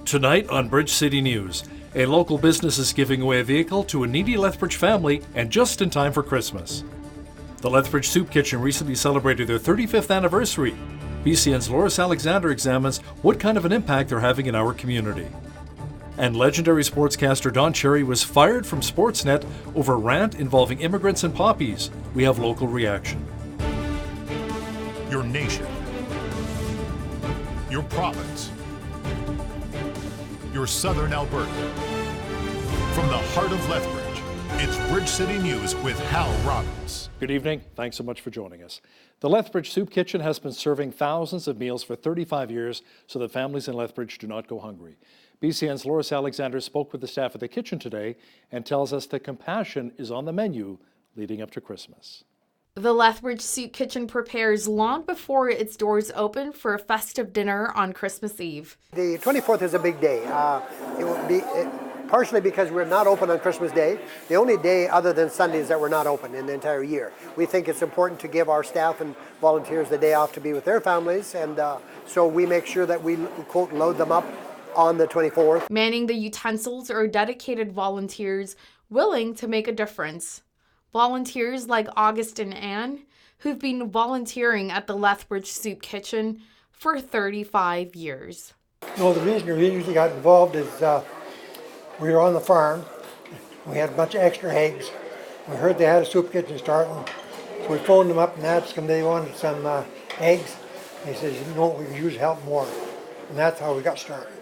Tonight on Bridge City News, a local business is giving away a vehicle to a needy Lethbridge family and just in time for Christmas. The Lethbridge Soup Kitchen recently celebrated their 35th anniversary. BCN's Loris Alexander examines what kind of an impact they're having in our community. And legendary sportscaster Don Cherry was fired from Sportsnet over a rant involving immigrants and poppies. We have local reaction. Your nation, your province, your southern Alberta. From the heart of Lethbridge, it's Bridge City News with Hal Robbins. Good evening. Thanks so much for joining us. The Lethbridge Soup Kitchen has been serving thousands of meals for 35 years so that families in Lethbridge do not go hungry. BCN's Loris Alexander spoke with the staff at the kitchen today and tells us that compassion is on the menu leading up to Christmas. The Lethbridge Soup Kitchen prepares long before its doors open for a festive dinner on Christmas Eve. The 24th is a big day. It will be partially because we're not open on Christmas Day, the only day other than Sundays that we're not open in the entire year. We think it's important to give our staff and volunteers the day off to be with their families, and so we make sure that we, quote, load them up on the 24th. Manning the utensils are dedicated volunteers willing to make a difference. Volunteers like August and Anne, who've been volunteering at the Lethbridge Soup Kitchen for 35 years. No, the reason we usually got involved is we were on the farm. We had a bunch of extra eggs. We heard they had a soup kitchen starting, so we phoned them up and asked them if they wanted some eggs. They said, no, we could use help more. And that's how we got started.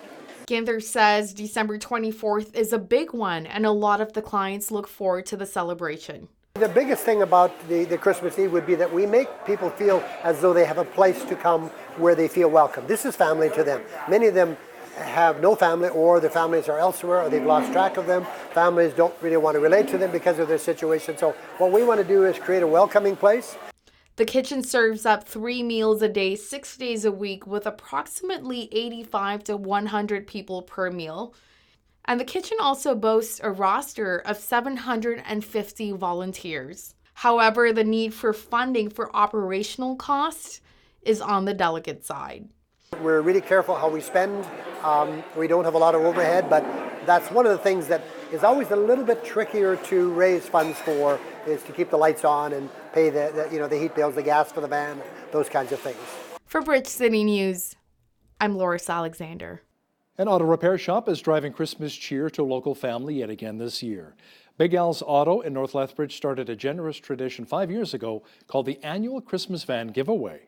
Ginther says December 24th is a big one, and a lot of the clients look forward to the celebration. The biggest thing about the Christmas Eve would be that we make people feel as though they have a place to come where they feel welcome. This is family to them. Many of them have no family, or their families are elsewhere, or they've lost track of them. Families don't really want to relate to them because of their situation. So what we want to do is create a welcoming place. The kitchen serves up 3 meals a day, 6 days a week, with approximately 85 to 100 people per meal. And the kitchen also boasts a roster of 750 volunteers. However, the need for funding for operational costs is on the delicate side. We're really careful how we spend. We don't have a lot of overhead, but that's one of the things that is always a little bit trickier to raise funds for, is to keep the lights on and pay the heat bills, the gas for the van, those kinds of things. For Bridge City News, I'm Loris Alexander. An auto repair shop is driving Christmas cheer to a local family yet again this year. Big Al's Auto in North Lethbridge started a generous tradition 5 years ago called the annual Christmas van giveaway.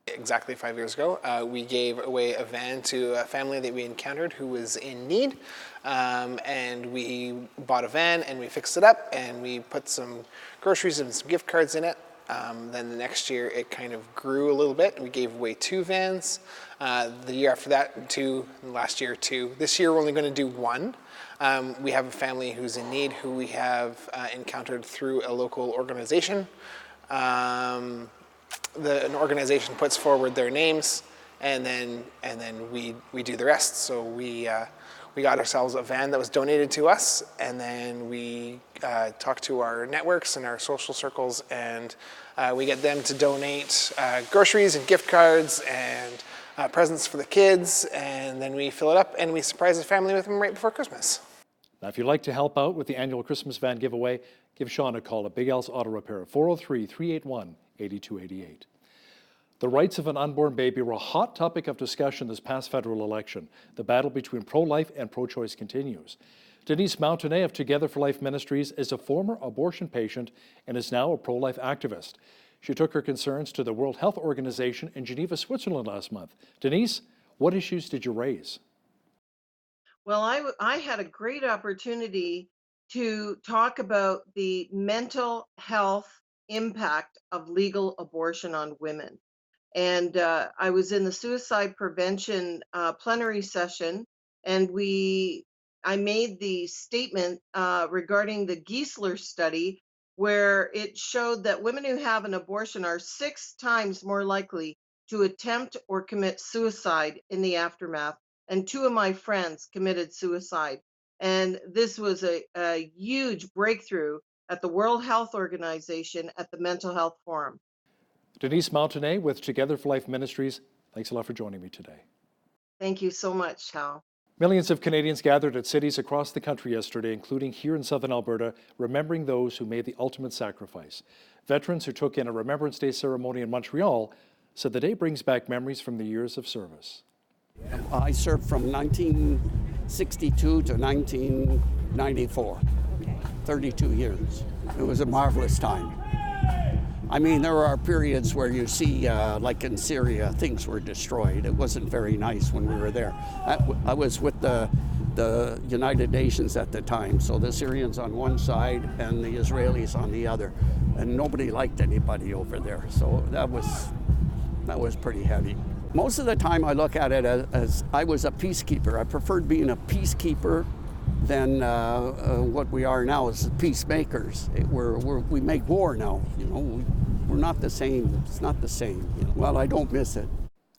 Exactly 5 years ago, we gave away a van to a family that we encountered who was in need, and we bought a van and we fixed it up and we put some groceries and some gift cards in it. Then the next year it kind of grew a little bit. We gave away 2 vans. The year after that, 2, and last year 2. This year we're only going to do 1. We have a family who's in need who we have encountered through a local organization. An organization puts forward their names, and then we do the rest. So we got ourselves a van that was donated to us, and then we talk to our networks and our social circles, and we get them to donate groceries and gift cards and presents for the kids, and then we fill it up and we surprise the family with them right before Christmas. Now, if you'd like to help out with the annual Christmas van giveaway, give Sean a call at Big Al's Auto Repair at 403-381-8288. The rights of an unborn baby were a hot topic of discussion this past federal election. The battle between pro-life and pro-choice continues. Denise Mountainay of Together for Life Ministries is a former abortion patient and is now a pro-life activist. She took her concerns to the World Health Organization in Geneva, Switzerland last month. Denise, what issues did you raise? Well, I had a great opportunity to talk about the mental health impact of legal abortion on women. And I was in the suicide prevention plenary session, and I made the statement regarding the Giesler study, where it showed that women who have an abortion are 6 times more likely to attempt or commit suicide in the aftermath. And 2 of my friends committed suicide. And this was a huge breakthrough at the World Health Organization at the Mental Health Forum. Denise Mountainay with Together for Life Ministries, thanks a lot for joining me today. Thank you so much, Hal. Millions of Canadians gathered at cities across the country yesterday, including here in southern Alberta, remembering those who made the ultimate sacrifice. Veterans who took in a Remembrance Day ceremony in Montreal said the day brings back memories from the years of service. I served from 1962 to 1994, 32 years. It was a marvelous time. I mean, there are periods where you see, like in Syria, things were destroyed. It wasn't very nice when we were there. I was with the United Nations at the time, so the Syrians on one side and the Israelis on the other, and nobody liked anybody over there. So that was pretty heavy. Most of the time I look at it as I was a peacekeeper. I preferred being a peacekeeper than what we are now as peacemakers. We make war now, you know. We're not the same. It's not the same. You know? Well, I don't miss it.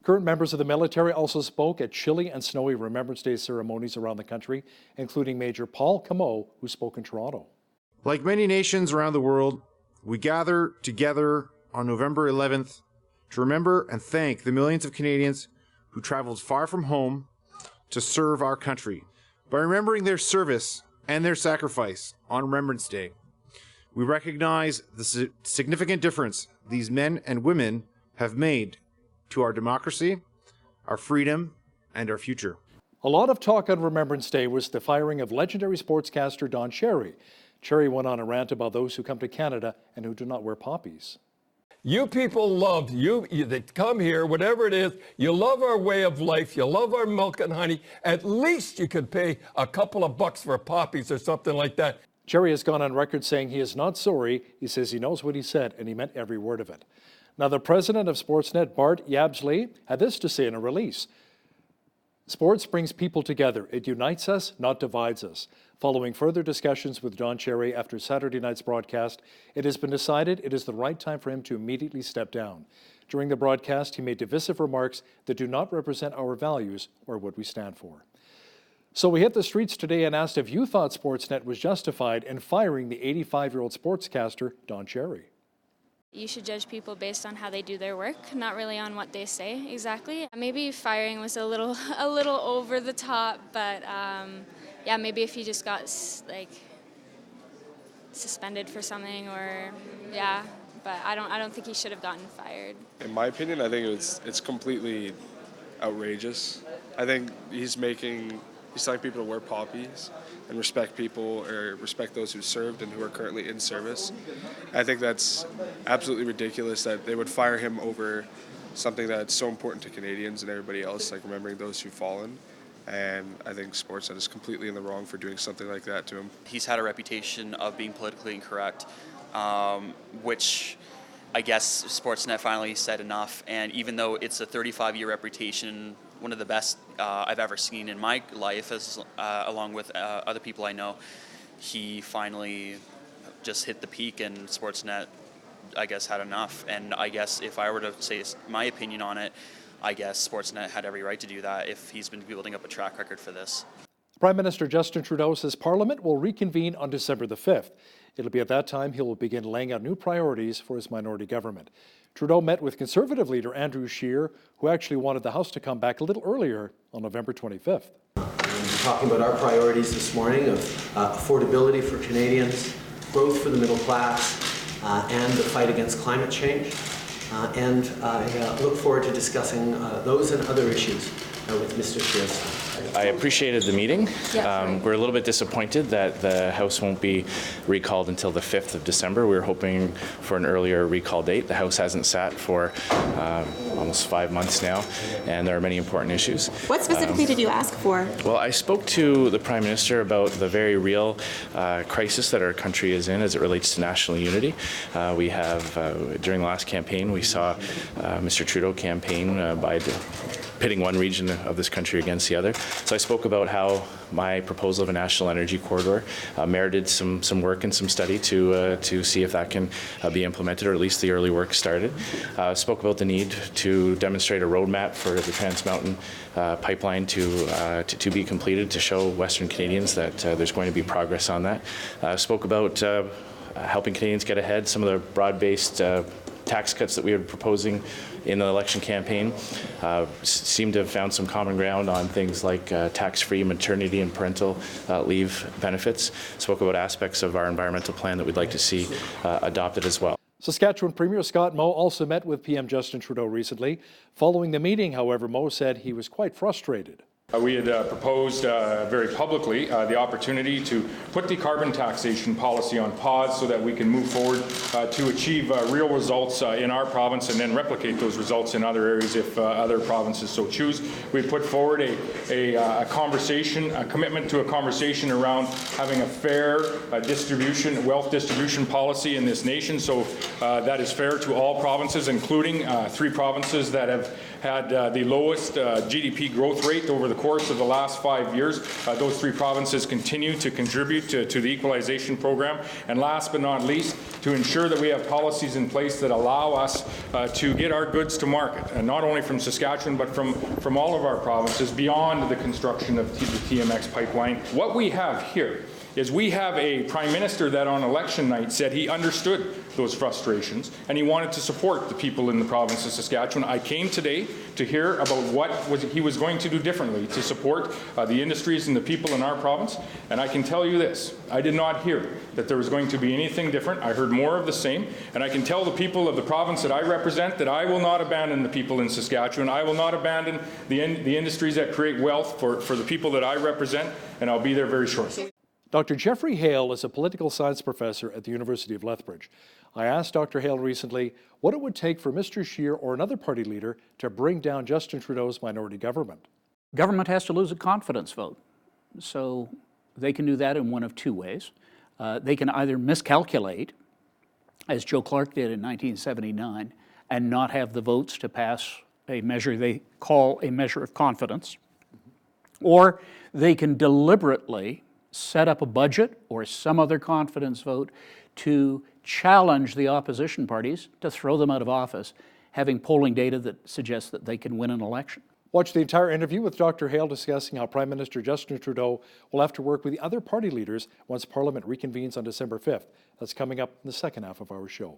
Current members of the military also spoke at chilly and snowy Remembrance Day ceremonies around the country, including Major Paul Camo, who spoke in Toronto. Like many nations around the world, we gather together on November 11th to remember and thank the millions of Canadians who traveled far from home to serve our country. By remembering their service and their sacrifice on Remembrance Day, we recognize the significant difference these men and women have made to our democracy, our freedom, and our future. A lot of talk on Remembrance Day was the firing of legendary sportscaster Don Cherry. Cherry went on a rant about those who come to Canada and who do not wear poppies. You people love, you that come here, whatever it is, you love our way of life, you love our milk and honey. At least you could pay a couple of bucks for poppies or something like that. Cherry has gone on record saying he is not sorry. He says he knows what he said, and he meant every word of it. Now, the president of Sportsnet, Bart Yabsley, had this to say in a release. Sports brings people together. It unites us, not divides us. Following further discussions with Don Cherry after Saturday night's broadcast, it has been decided it is the right time for him to immediately step down. During the broadcast, he made divisive remarks that do not represent our values or what we stand for. So we hit the streets today and asked if you thought Sportsnet was justified in firing the 85-year-old sportscaster, Don Cherry. You should judge people based on how they do their work, not really on what they say exactly. Maybe firing was a little over the top, but yeah, maybe if he just got like suspended for something, or yeah, but I don't think he should have gotten fired. In my opinion, I think it's completely outrageous. I think he's telling people to wear poppies and respect people, or respect those who served and who are currently in service. I think that's absolutely ridiculous that they would fire him over something that's so important to Canadians and everybody else, like remembering those who've fallen. And I think Sportsnet is completely in the wrong for doing something like that to him. He's had a reputation of being politically incorrect, which I guess Sportsnet finally said enough. And even though it's a 35-year reputation, one of the best I've ever seen in my life, along with other people I know, he finally just hit the peak, and Sportsnet, I guess, had enough. And I guess if I were to say my opinion on it, I guess Sportsnet had every right to do that if he's been building up a track record for this. Prime Minister Justin Trudeau says Parliament will reconvene on December the 5th. It'll be at that time he will begin laying out new priorities for his minority government. Trudeau met with Conservative leader Andrew Scheer, who actually wanted the House to come back a little earlier on November 25th. We're talking about our priorities this morning of affordability for Canadians, growth for the middle class, and the fight against climate change. And I look forward to discussing those and other issues with Mr. Scheer. I appreciated the meeting. We're a little bit disappointed that the House won't be recalled until the 5th of December. We were hoping for an earlier recall date. The House hasn't sat for almost 5 months now, and there are many important issues. What specifically did you ask for? Well, I spoke to the Prime Minister about the very real crisis that our country is in as it relates to national unity. We have, during the last campaign, we saw Mr. Trudeau campaign by pitting one region of this country against the other. So I spoke about how my proposal of a national energy corridor merited some work and some study to see if that can be implemented, or at least the early work started. Spoke about the need to demonstrate a roadmap for the Trans Mountain pipeline to be completed, to show Western Canadians that there's going to be progress on that. Spoke about helping Canadians get ahead, some of the broad-based tax cuts that we were proposing in the election campaign seem to have found some common ground on things like tax-free maternity and parental leave benefits. Spoke about aspects of our environmental plan that we'd like to see adopted as well. Saskatchewan Premier Scott Moe also met with PM Justin Trudeau recently. Following the meeting, however, Moe said he was quite frustrated. We had proposed very publicly the opportunity to put the carbon taxation policy on pause so that we can move forward to achieve real results in our province and then replicate those results in other areas if other provinces so choose. We put forward a conversation, a commitment to a conversation around having a fair wealth distribution policy in this nation, so that is fair to all provinces, including 3 provinces that have had the lowest GDP growth rate over the course of the last 5 years. Those 3 provinces continue to contribute to the equalization program. And last but not least, to ensure that we have policies in place that allow us to get our goods to market, and not only from Saskatchewan, but from all of our provinces beyond the construction of the TMX pipeline. What we have here is we have a Prime Minister that on election night said he understood those frustrations and he wanted to support the people in the province of Saskatchewan. I came today to hear about what he was going to do differently to support the industries and the people in our province, and I can tell you this, I did not hear that there was going to be anything different. I heard more of the same, and I can tell the people of the province that I represent that I will not abandon the people in Saskatchewan. I will not abandon the industries that create wealth for the people that I represent, and I'll be there very shortly. Dr. Jeffrey Hale is a political science professor at the University of Lethbridge. I asked Dr. Hale recently what it would take for Mr. Scheer or another party leader to bring down Justin Trudeau's minority government. Government has to lose a confidence vote. So they can do that in one of 2 ways. They can either miscalculate, as Joe Clark did in 1979, and not have the votes to pass a measure they call a measure of confidence, or they can deliberately set up a budget or some other confidence vote to challenge the opposition parties to throw them out of office, having polling data that suggests that they can win an election. Watch the entire interview with Dr. Hale discussing how Prime Minister Justin Trudeau will have to work with the other party leaders once Parliament reconvenes on December 5th. That's coming up in the second half of our show.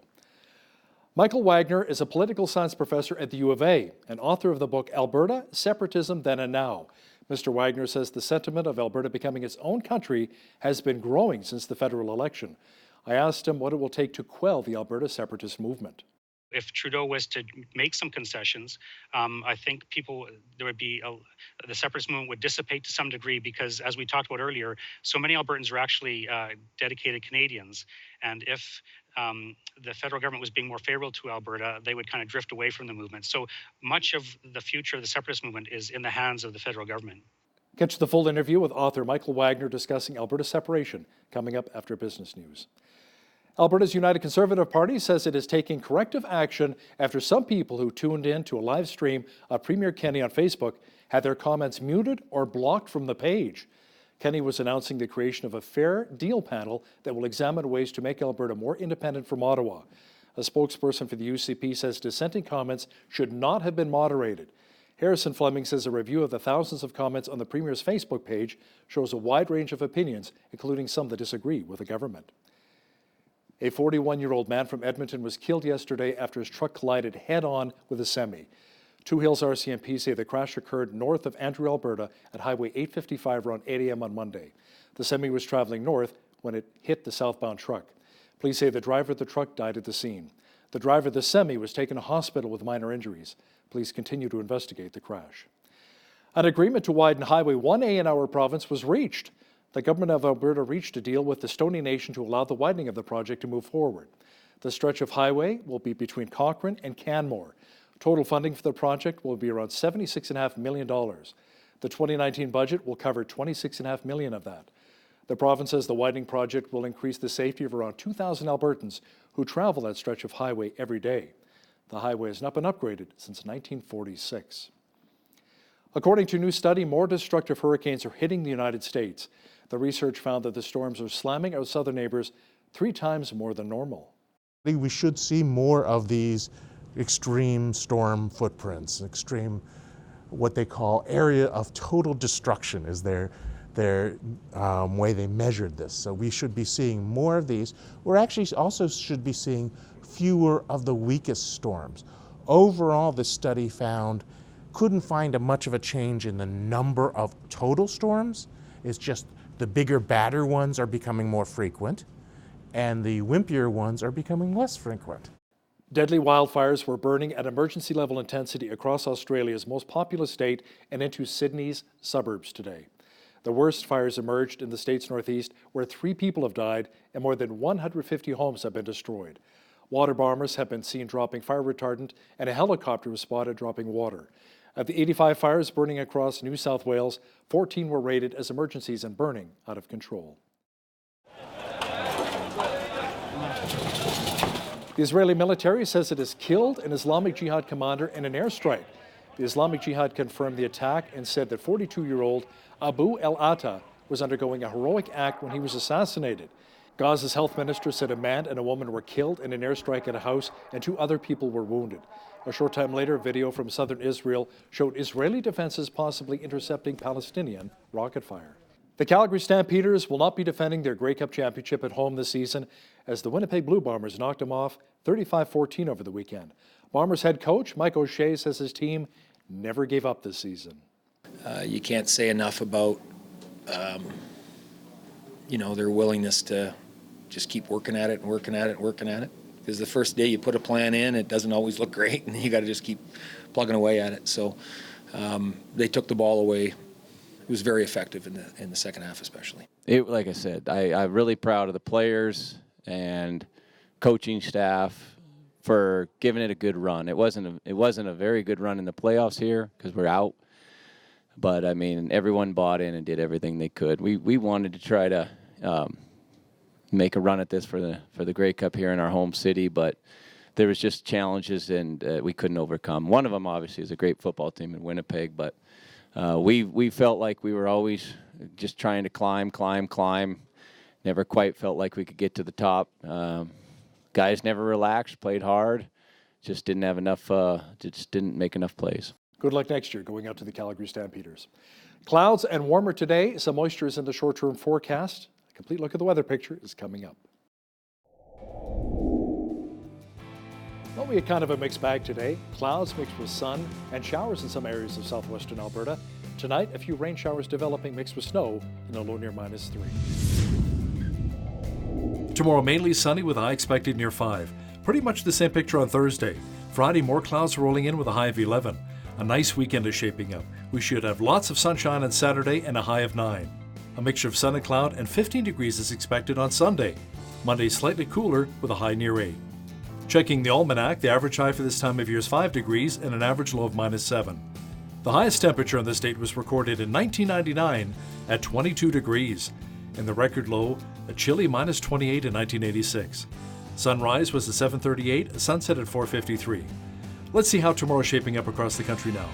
Michael Wagner is a political science professor at the U of A and author of the book Alberta, Separatism Then and Now. Mr. Wagner says the sentiment of Alberta becoming its own country has been growing since the federal election. I asked him what it will take to quell the Alberta separatist movement. If Trudeau was to make some concessions, I think the separatist movement would dissipate to some degree because, as we talked about earlier, so many Albertans are actually dedicated Canadians. And if the federal government was being more favorable to Alberta, they would kind of drift away from the movement. So much of the future of the separatist movement is in the hands of the federal government. Catch the full interview with author Michael Wagner discussing Alberta separation coming up after business news. Alberta's United Conservative Party says it is taking corrective action after some people who tuned in to a live stream of Premier Kenney on Facebook had their comments muted or blocked from the page. Kenney was announcing the creation of a fair deal panel that will examine ways to make Alberta more independent from Ottawa. A spokesperson for the UCP says dissenting comments should not have been moderated. Harrison Fleming says a review of the thousands of comments on the Premier's Facebook page shows a wide range of opinions, including some that disagree with the government. A 41-year-old man from Edmonton was killed yesterday after his truck collided head-on with a semi. Two Hills RCMP say the crash occurred north of Andrew, Alberta at Highway 855 around 8 a.m. on Monday. The semi was traveling north when it hit the southbound truck. Police say the driver of the truck died at the scene. The driver of the semi was taken to hospital with minor injuries. Police continue to investigate the crash. An agreement to widen Highway 1A in our province was reached. The government of Alberta reached a deal with the Stoney Nation to allow the widening of the project to move forward. The stretch of highway will be between Cochrane and Canmore. Total funding for the project will be around $76.5 million. The 2019 budget will cover $26.5 million of that. The province says the widening project will increase the safety of around 2,000 Albertans who travel that stretch of highway every day. The highway has not been upgraded since 1946. According to a new study, more destructive hurricanes are hitting the United States. The research found that the storms are slamming our southern neighbors 3 times more than normal. We should see more of these extreme storm footprints, extreme, what they call area of total destruction is their their way they measured this. So we should be seeing more of these. We're actually also should be seeing fewer of the weakest storms. Overall, this study couldn't find much of a change in the number of total storms. It's just the bigger, badder ones are becoming more frequent, and the wimpier ones are becoming less frequent. Deadly wildfires were burning at emergency level intensity across Australia's most populous state and into Sydney's suburbs today. The worst fires emerged in the state's northeast, where 3 people have died and more than 150 homes have been destroyed. Water bombers have been seen dropping fire retardant, and a helicopter was spotted dropping water. Of the 85 fires burning across New South Wales, 14 were rated as emergencies and burning out of control. The Israeli military says it has killed an Islamic Jihad commander in an airstrike. The Islamic Jihad confirmed the attack and said that 42-year-old Abu El-Atta was undergoing a heroic act when he was assassinated. Gaza's health minister said a man and a woman were killed in an airstrike at a house and 2 other people were wounded. A short time later, a video from southern Israel showed Israeli defenses possibly intercepting Palestinian rocket fire. The Calgary Stampeders will not be defending their Grey Cup championship at home this season, as the Winnipeg Blue Bombers knocked them off 35-14 over the weekend. Bombers head coach Mike O'Shea says his team never gave up this season. You can't say enough about, their willingness to just keep working at it and working at it and working at it. Because the first day you put a plan in, it doesn't always look great, and you got to just keep plugging away at it. So they took the ball away. It was very effective in the second half, especially. Like I said, I'm really proud of the players and coaching staff for giving it a good run. It wasn't a very good run in the playoffs here because we're out. But I mean, everyone bought in and did everything they could. We wanted to try to make a run at this for the Grey Cup here in our home city, but there was just challenges and we couldn't overcome. One of them obviously is a great football team in Winnipeg, but we felt like we were always just trying to climb. Never quite felt like we could get to the top. Guys never relaxed, played hard, just didn't have enough. Just didn't make enough plays. Good luck next year going out to the Calgary Stampeders. Clouds and warmer today. Some moisture is in the short-term forecast. A complete look at the weather picture is coming up. Well, we had kind of a mixed bag today. Clouds mixed with sun and showers in some areas of southwestern Alberta. Tonight, a few rain showers developing mixed with snow in a low near -3. Tomorrow, mainly sunny with a high expected near 5. Pretty much the same picture on Thursday. Friday, more clouds rolling in with a high of 11. A nice weekend is shaping up. We should have lots of sunshine on Saturday and a high of 9. A mixture of sun and cloud and 15 degrees is expected on Sunday. Monday, slightly cooler with a high near 8. Checking the almanac, the average high for this time of year is 5 degrees and an average low of -7. The highest temperature in this state was recorded in 1999 at 22 degrees, and the record low, a chilly -28 in 1986. Sunrise was at 7:38, sunset at 4:53. Let's see how tomorrow's shaping up across the country now.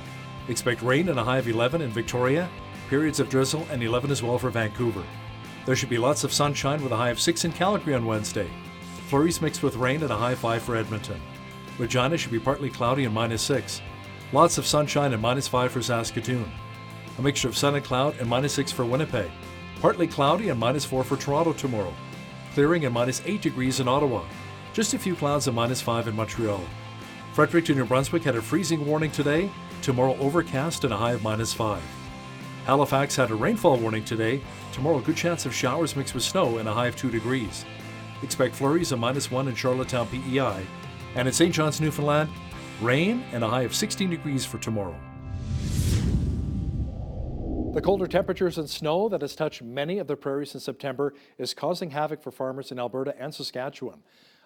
Expect rain and a high of 11 in Victoria, periods of drizzle and 11 as well for Vancouver. There should be lots of sunshine with a high of 6 in Calgary on Wednesday. Flurries mixed with rain at a high of 5 for Edmonton. Regina should be partly cloudy and -6. Lots of sunshine and -5 for Saskatoon. A mixture of sun and cloud and -6 for Winnipeg. Partly cloudy and -4 for Toronto tomorrow. Clearing and -8 degrees in Ottawa. Just a few clouds and -5 in Montreal. Fredericton, New Brunswick had a freezing warning today. Tomorrow overcast and a high of -5. Halifax had a rainfall warning today. Tomorrow good chance of showers mixed with snow and a high of 2 degrees. Expect flurries of -1 in Charlottetown, PEI. And in St. John's, Newfoundland, rain and a high of 16 degrees for tomorrow. The colder temperatures and snow that has touched many of the prairies in September is causing havoc for farmers in Alberta and Saskatchewan.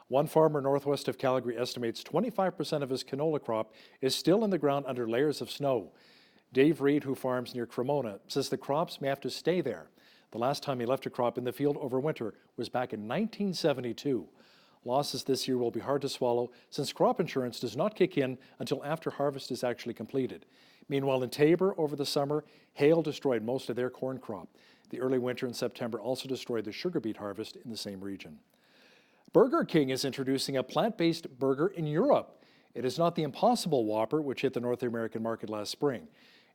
One farmer northwest of Calgary estimates 25% of his canola crop is still in the ground under layers of snow. Dave Reed, who farms near Cremona, says the crops may have to stay there. The last time he left a crop in the field over winter was back in 1972. Losses this year will be hard to swallow since crop insurance does not kick in until after harvest is actually completed. Meanwhile, in Tabor over the summer, hail destroyed most of their corn crop. The early winter in September also destroyed the sugar beet harvest in the same region. Burger King is introducing a plant-based burger in Europe. It is not the Impossible Whopper, which hit the North American market last spring.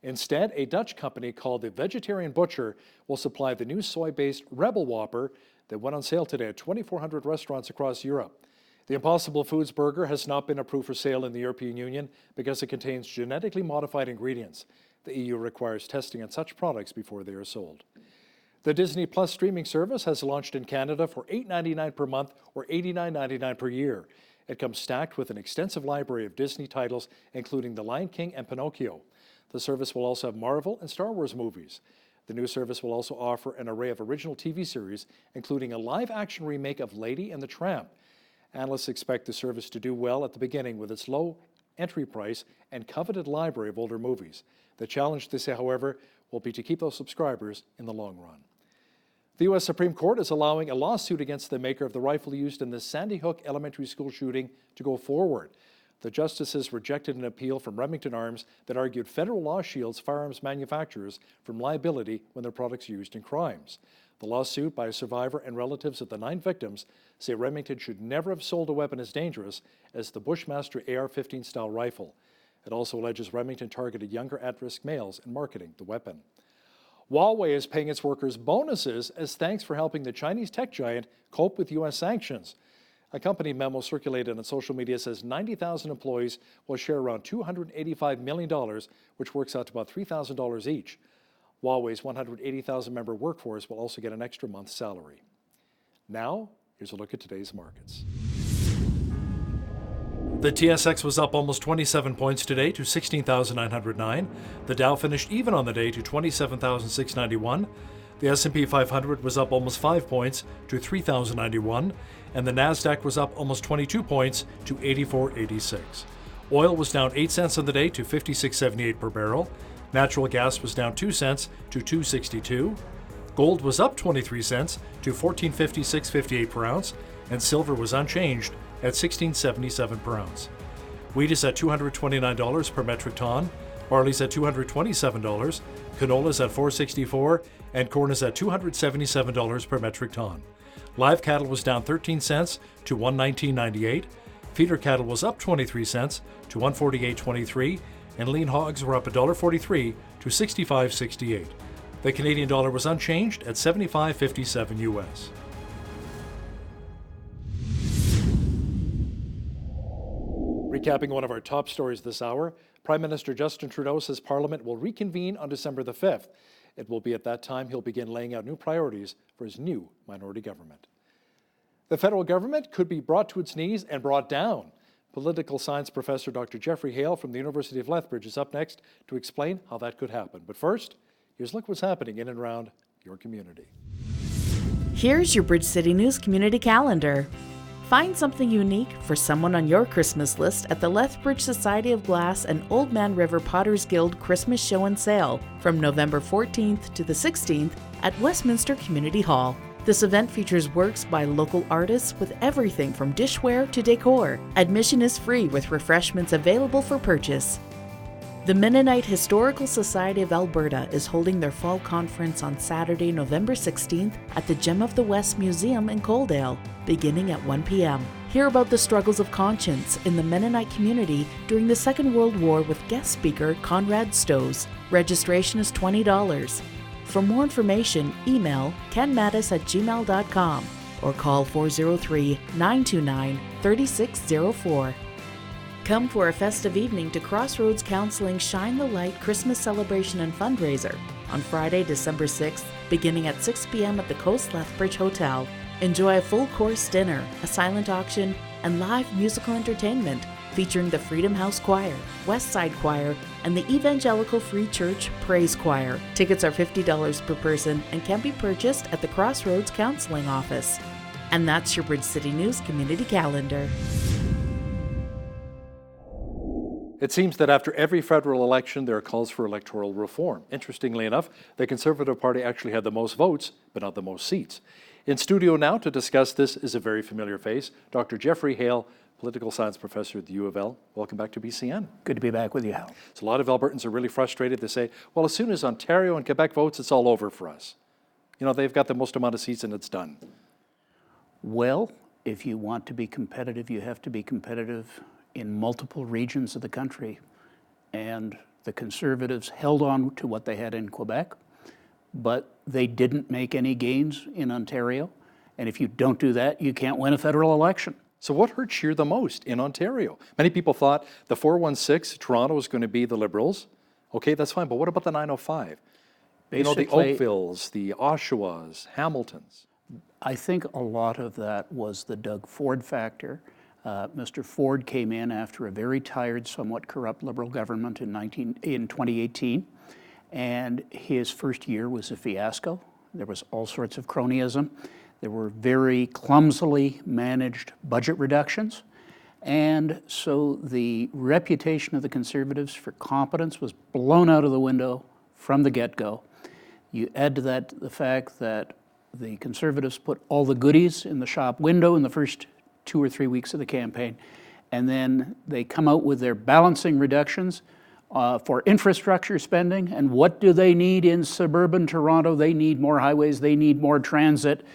Instead, a Dutch company called the Vegetarian Butcher will supply the new soy-based Rebel Whopper that went on sale today at 2,400 restaurants across Europe. The Impossible Foods burger has not been approved for sale in the European Union because it contains genetically modified ingredients. The EU requires testing on such products before they are sold. The Disney Plus streaming service has launched in Canada for $8.99 per month or $89.99 per year. It comes stacked with an extensive library of Disney titles, including The Lion King and Pinocchio. The service will also have Marvel and Star Wars movies. The new service will also offer an array of original TV series, including a live-action remake of Lady and the Tramp. Analysts expect the service to do well at the beginning with its low entry price and coveted library of older movies. The challenge, they say, however, will be to keep those subscribers in the long run. The U.S. Supreme Court is allowing a lawsuit against the maker of the rifle used in the Sandy Hook Elementary School shooting to go forward. The justices rejected an appeal from Remington Arms that argued federal law shields firearms manufacturers from liability when their products are used in crimes. The lawsuit by a survivor and relatives of the 9 victims say Remington should never have sold a weapon as dangerous as the Bushmaster AR-15 style rifle. It also alleges Remington targeted younger at-risk males in marketing the weapon. Huawei is paying its workers bonuses as thanks for helping the Chinese tech giant cope with U.S. sanctions. A company memo circulated on social media says 90,000 employees will share around $285 million, which works out to about $3,000 each. Huawei's 180,000-member workforce will also get an extra month's salary. Now, here's a look at today's markets. The TSX was up almost 27 points today to 16,909. The Dow finished even on the day to 27,691. The S&P 500 was up almost 5 points to 3,091, and the Nasdaq was up almost 22 points to 84.86. Oil was down 8 cents on the day to 56.78 per barrel. Natural gas was down 2 cents to 2.62. Gold was up 23 cents to 14.5658 per ounce, and silver was unchanged at 16.77 per ounce. Wheat is at $229 per metric ton, barley's at $227, canola's at $4.64, and corn is at $277 per metric ton. Live cattle was down 13 cents to $119.98. Feeder cattle was up 23 cents to $148.23, and lean hogs were up $1.43 to $65.68. The Canadian dollar was unchanged at 75.57 US. Recapping one of our top stories this hour, Prime Minister Justin Trudeau says Parliament will reconvene on December the 5th. It will be at that time he'll begin laying out new priorities for his new minority government. The federal government could be brought to its knees and brought down. Political science professor Dr. Jeffrey Hale from the University of Lethbridge is up next to explain how that could happen. But first, here's a look what's happening in and around your community. Here's your Bridge City News Community Calendar. Find something unique for someone on your Christmas list at the Lethbridge Society of Glass and Old Man River Potters Guild Christmas Show and Sale from November 14th to the 16th at Westminster Community Hall. This event features works by local artists with everything from dishware to decor. Admission is free with refreshments available for purchase. The Mennonite Historical Society of Alberta is holding their fall conference on Saturday, November 16th at the Gem of the West Museum in Coaldale, beginning at 1 p.m. Hear about the struggles of conscience in the Mennonite community during the Second World War with guest speaker Conrad Stows. Registration is $20. For more information, email kenmattis@gmail.com or call 403-929-3604. Come for a festive evening to Crossroads Counseling Shine the Light Christmas Celebration and Fundraiser on Friday, December 6th, beginning at 6 p.m. at the Coast Lethbridge Hotel. Enjoy a full-course dinner, a silent auction, and live musical entertainment featuring the Freedom House Choir, West Side Choir, and the Evangelical Free Church Praise Choir. Tickets are $50 per person and can be purchased at the Crossroads Counseling Office. And that's your Bridge City News Community Calendar. It seems that after every federal election, there are calls for electoral reform. Interestingly enough, the Conservative Party actually had the most votes, but not the most seats. In studio now to discuss this is a very familiar face, Dr. Jeffrey Hale, political science professor at the U of L. Welcome back to BCN. Good to be back with you, Hal. So a lot of Albertans are really frustrated. They say, well, as soon as Ontario and Quebec votes, it's all over for us. You know, they've got the most amount of seats and it's done. Well, if you want to be competitive, you have to be competitive in multiple regions of the country. And The Conservatives held on to what they had in Quebec, but they didn't make any gains in Ontario. And if you don't do that, you can't win a federal election. So what hurt Scheer the most in Ontario? Many people thought the 416, Toronto, was going to be the Liberals. Okay, that's fine, but what about the 905? Basically, the Oakvilles, the Oshawas, Hamiltons. I think a lot of that was the Doug Ford factor. Mr. Ford came in after a very tired, somewhat corrupt Liberal government in 2018, and his first year was a fiasco. There was all sorts of cronyism. There were very clumsily managed budget reductions. And so the reputation of the Conservatives for competence was blown out of the window from the get-go. You add to that the fact that the Conservatives put all the goodies in the shop window in the first 2 or 3 weeks of the campaign, and then they come out with their balancing reductions for infrastructure spending. And what do they need in suburban Toronto? They need more highways, they need more transit.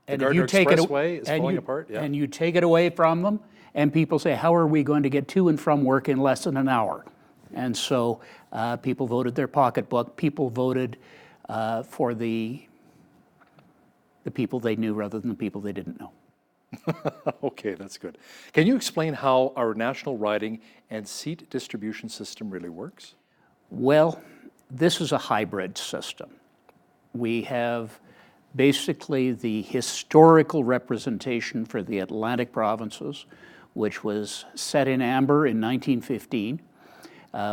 The Gardiner Expressway is falling apart. Yeah. And you take it away from them, and people say, how are we going to get to and from work in less than an hour? And so people voted their pocketbook. People voted for the people they knew rather than the people they didn't know. Okay, that's good. Can you explain how our national riding and seat distribution system really works? Well, this is a hybrid system. We have basically the historical representation for the Atlantic provinces, which was set in amber in 1915,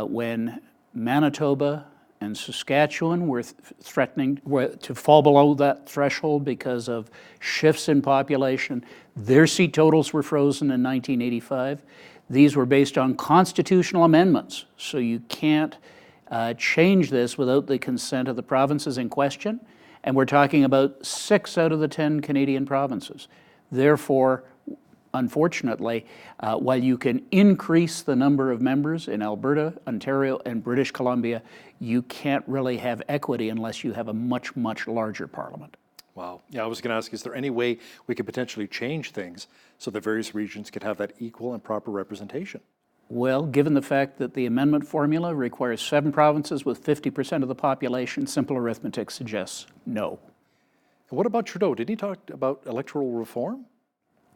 when Manitoba and Saskatchewan were threatening to fall below that threshold because of shifts in population. Their seat totals were frozen in 1985. These were based on constitutional amendments, so you can't change this without the consent of the provinces in question. And we're talking about 6 out of the 10 Canadian provinces. Therefore, unfortunately, while you can increase the number of members in Alberta, Ontario, and British Columbia, you can't really have equity unless you have a much, much larger parliament. Wow. Yeah, I was going to ask, is there any way we could potentially change things so that various regions could have that equal and proper representation? Well, given the fact that the amendment formula requires 7 provinces with 50% of the population, simple arithmetic suggests no. And what about Trudeau? Did he talk about electoral reform?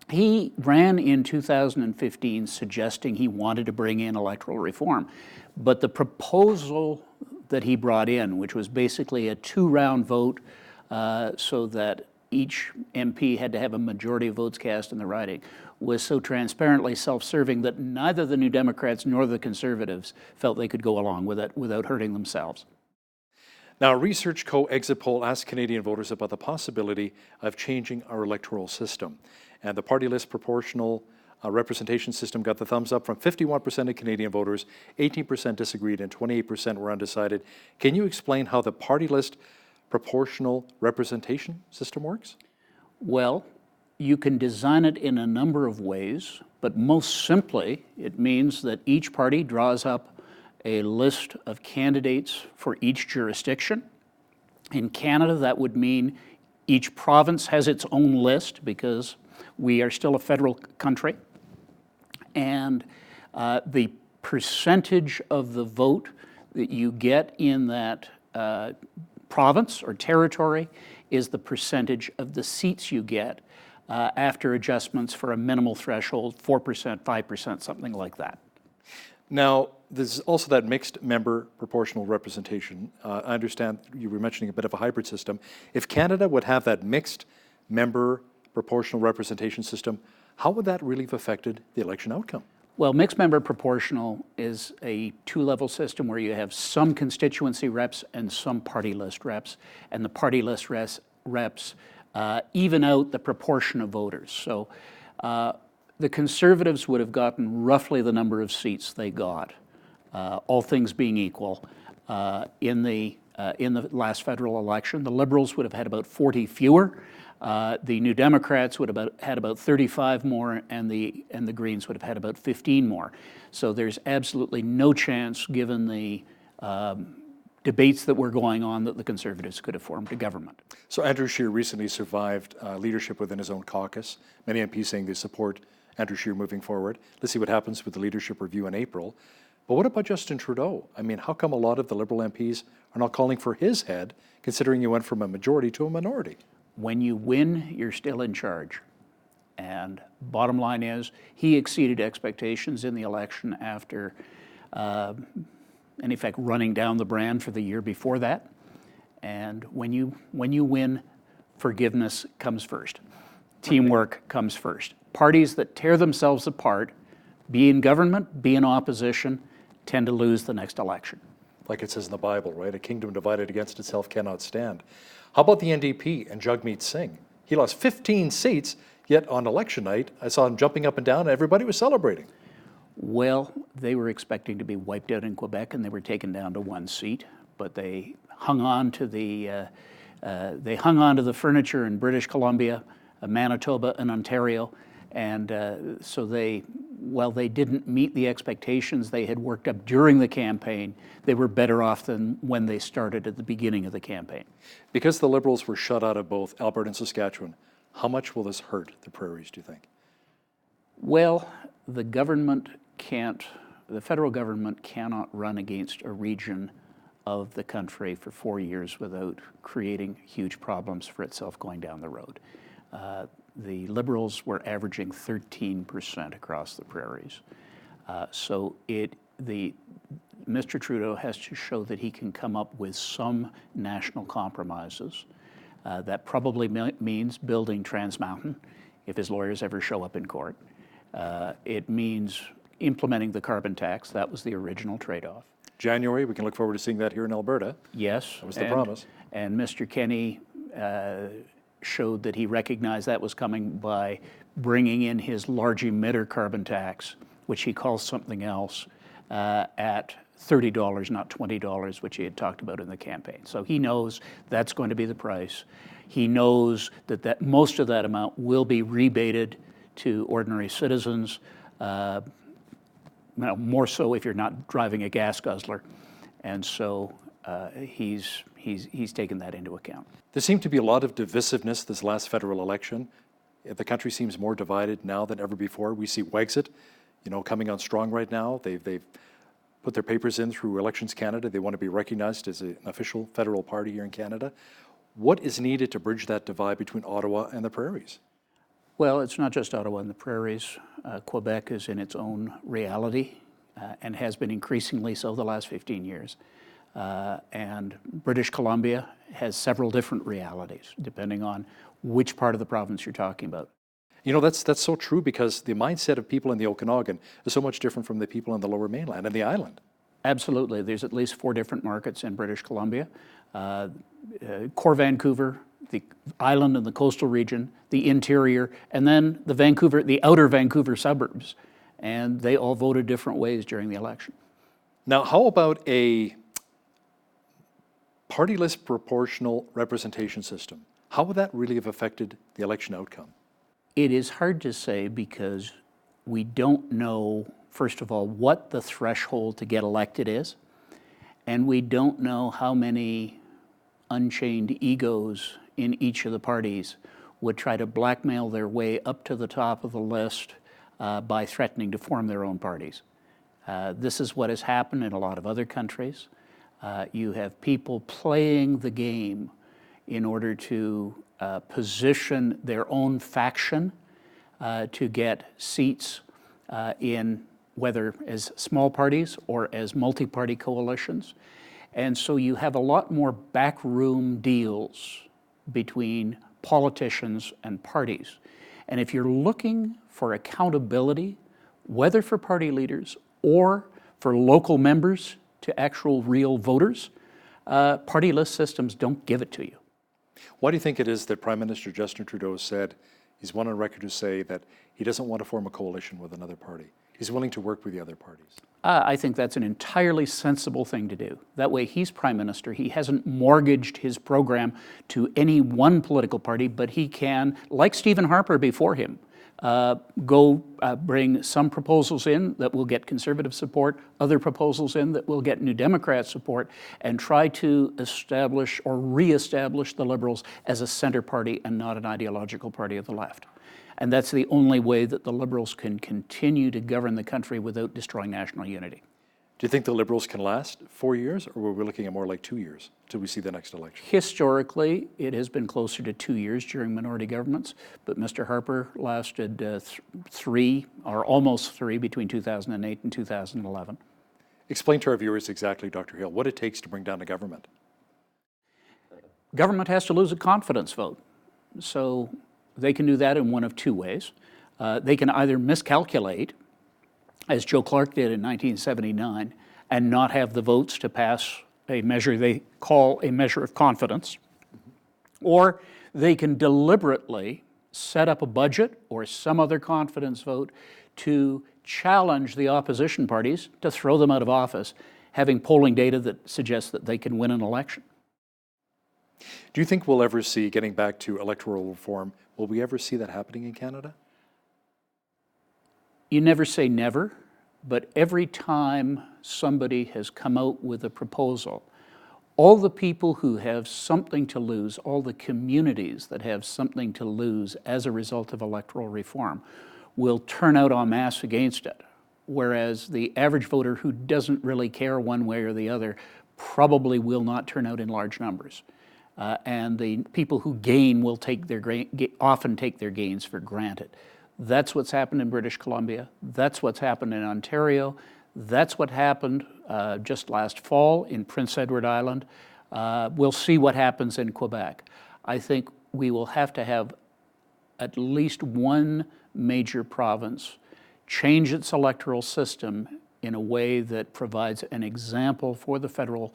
He ran in 2015 suggesting he wanted to bring in electoral reform. But the proposal that he brought in, which was basically a 2-round vote so that each MP had to have a majority of votes cast in the riding, was so transparently self-serving that neither the New Democrats nor the Conservatives felt they could go along with it without hurting themselves. Now, a Research Co. exit poll asked Canadian voters about the possibility of changing our electoral system. And the party list proportional representation system got the thumbs up from 51% of Canadian voters, 18% disagreed, and 28% were undecided. Can you explain how the party list proportional representation system works? Well, you can design it in a number of ways, but most simply, it means that each party draws up a list of candidates for each jurisdiction. In Canada, that would mean each province has its own list because we are still a federal country. And the percentage of the vote that you get in that province or territory is the percentage of the seats you get after adjustments for a minimal threshold, 4%, 5%, something like that. Now, there's also that mixed member proportional representation. I understand you were mentioning a bit of a hybrid system. If Canada would have that mixed member proportional representation system, how would that really have affected the election outcome? Well, mixed member proportional is a 2-level system where you have some constituency reps and some party list reps, and the party list reps even out the proportion of voters. So the Conservatives would have gotten roughly the number of seats they got, all things being equal, in the last federal election. The Liberals would have had about 40 fewer. The New Democrats would have had about 35 more, and the Greens would have had about 15 more. So there's absolutely no chance, given the debates that were going on, that the Conservatives could have formed a government. So Andrew Scheer recently survived leadership within his own caucus. Many MPs saying they support Andrew Scheer moving forward. Let's see what happens with the leadership review in April. But what about Justin Trudeau? I mean, how come a lot of the Liberal MPs are not calling for his head, considering you went from a majority to a minority? When you win, you're still in charge. And bottom line is, he exceeded expectations in the election after, in effect, running down the brand for the year before that. And when you win, forgiveness comes first. Teamwork comes first. Parties that tear themselves apart, be in government, be in opposition, tend to lose the next election. Like it says in the Bible, right? A kingdom divided against itself cannot stand. How about the NDP and Jagmeet Singh? He lost 15 seats, yet on election night, I saw him jumping up and down, and everybody was celebrating. Well, they were expecting to be wiped out in Quebec, and they were taken down to 1 seat, but they hung on to the furniture in British Columbia, Manitoba, and Ontario, and so while they didn't meet the expectations they had worked up during the campaign, they were better off than when they started at the beginning of the campaign. Because the Liberals were shut out of both Alberta and Saskatchewan, how much will this hurt the prairies, do you think? Well, the federal government cannot run against a region of the country for 4 years without creating huge problems for itself going down the road. The Liberals were averaging 13% across the prairies. So Mr. Trudeau has to show that he can come up with some national compromises. That probably means building Trans Mountain, if his lawyers ever show up in court. It means implementing the carbon tax. That was the original trade-off. January, we can look forward to seeing that here in Alberta. Yes. That was the promise. And Mr. Kenney showed that he recognized that was coming by bringing in his large emitter carbon tax, which he calls something else, at $30, not $20, which he had talked about in the campaign. So he knows that's going to be the price. He knows that most of that amount will be rebated to ordinary citizens, more so if you're not driving a gas guzzler. And so he's taken that into account. There seemed to be a lot of divisiveness this last federal election. The country seems more divided now than ever before. We see Wexit, coming on strong right now. They've put their papers in through Elections Canada. They want to be recognized as an official federal party here in Canada. What is needed to bridge that divide between Ottawa and the prairies? Well, it's not just Ottawa and the prairies. Quebec is in its own reality and has been increasingly so the last 15 years. And British Columbia has several different realities, depending on which part of the province you're talking about. That's so true, because the mindset of people in the Okanagan is so much different from the people on the Lower Mainland and the island. Absolutely. There's at least 4 different markets in British Columbia. Core Vancouver, the island and the coastal region, the interior, and then the outer Vancouver suburbs. And they all voted different ways during the election. Now, how about a party-less proportional representation system? How would that really have affected the election outcome? It is hard to say, because we don't know, first of all, what the threshold to get elected is, and we don't know how many unchained egos in each of the parties would try to blackmail their way up to the top of the list by threatening to form their own parties. This is what has happened in a lot of other countries. You have people playing the game in order to position their own faction to get seats in whether as small parties or as multi-party coalitions. And so you have a lot more backroom deals between politicians and parties. And if you're looking for accountability, whether for party leaders or for local members to actual real voters, party list systems don't give it to you. Why do you think it is that Prime Minister Justin Trudeau said, he's went on record to say that he doesn't want to form a coalition with another party? He's willing to work with the other parties. I think that's an entirely sensible thing to do. That way he's Prime Minister. He hasn't mortgaged his program to any one political party, but he can, like Stephen Harper before him, bring some proposals in that will get Conservative support, other proposals in that will get New Democrat support, and try to establish or re-establish the Liberals as a center party and not an ideological party of the left. And that's the only way that the Liberals can continue to govern the country without destroying national unity. Do you think the Liberals can last 4 years, or are we looking at more like 2 years till we see the next election? Historically, it has been closer to 2 years during minority governments, but Mr. Harper lasted 3, or almost 3, between 2008 and 2011. Explain to our viewers exactly, Dr. Hill, what it takes to bring down a government. Government has to lose a confidence vote. So they can do that in one of two ways. They can either miscalculate, as Joe Clark did in 1979, and not have the votes to pass a measure they call a measure of confidence, or they can deliberately set up a budget or some other confidence vote to challenge the opposition parties to throw them out of office, having polling data that suggests that they can win an election. Do you think we'll ever see, getting back to electoral reform, will we ever see that happening in Canada? You never say never, but every time somebody has come out with a proposal, all the people who have something to lose, all the communities that have something to lose as a result of electoral reform, will turn out en masse against it. Whereas the average voter who doesn't really care one way or the other probably will not turn out in large numbers. And the people who gain will often take their gains for granted. That's what's happened in British Columbia. That's what's happened in Ontario. That's what happened just last fall in Prince Edward Island. We'll see what happens in Quebec. I think we will have to have at least one major province change its electoral system in a way that provides an example for the federal